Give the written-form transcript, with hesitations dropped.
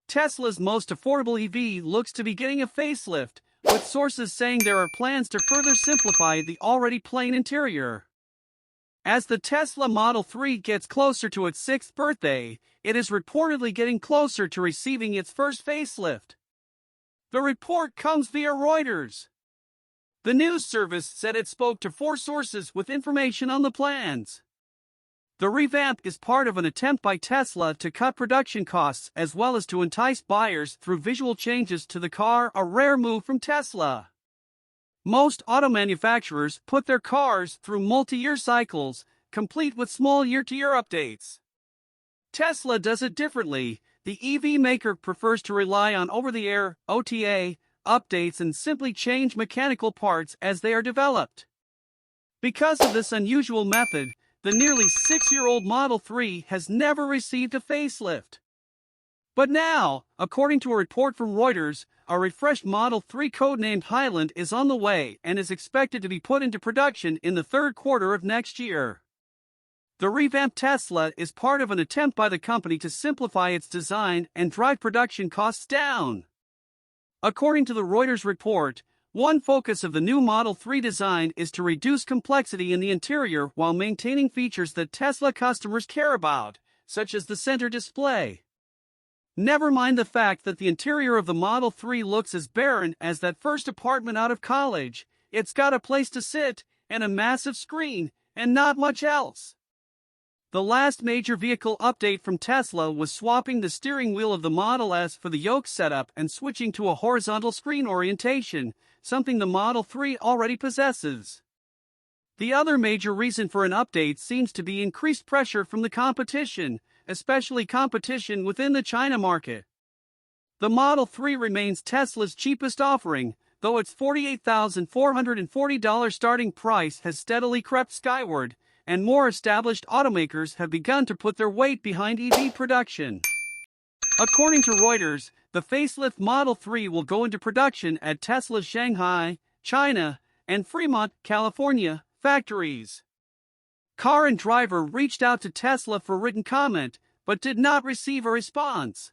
Tesla's most affordable EV looks to be getting a facelift, with sources saying there are plans to further simplify the already plain interior. As the Tesla Model 3 gets closer to its 6th birthday, it is reportedly getting closer to receiving its first facelift. The report comes via Reuters. The news service said it spoke to 4 sources with information on the plans. The revamp is part of an attempt by Tesla to cut production costs as well as to entice buyers through visual changes to the car, a rare move from Tesla. Most auto manufacturers put their cars through multi-year cycles, complete with small year-to-year updates. Tesla does it differently. The EV maker prefers to rely on over-the-air (OTA) updates and simply change mechanical parts as they are developed. Because of this unusual method, the nearly 6-year-old Model 3 has never received a facelift. But now, according to a report from Reuters, a refreshed Model 3 codenamed Highland is on the way and is expected to be put into production in the 3rd quarter of next year. The revamped Tesla is part of an attempt by the company to simplify its design and drive production costs down. According to the Reuters report, one focus of the new Model 3 design is to reduce complexity in the interior while maintaining features that Tesla customers care about, such as the center display. Never mind the fact that the interior of the Model 3 looks as barren as that first apartment out of college. It's got a place to sit, and a massive screen, and not much else. The last major vehicle update from Tesla was swapping the steering wheel of the Model S for the yoke setup and switching to a horizontal screen orientation, something the Model 3 already possesses. The other major reason for an update seems to be increased pressure from the competition, especially competition within the China market. The Model 3 remains Tesla's cheapest offering, though its $48,440 starting price has steadily crept skyward, and more established automakers have begun to put their weight behind EV production. According to Reuters, the facelift Model 3 will go into production at Tesla's Shanghai, China, and Fremont, California, factories. Car and Driver reached out to Tesla for written comment, but did not receive a response.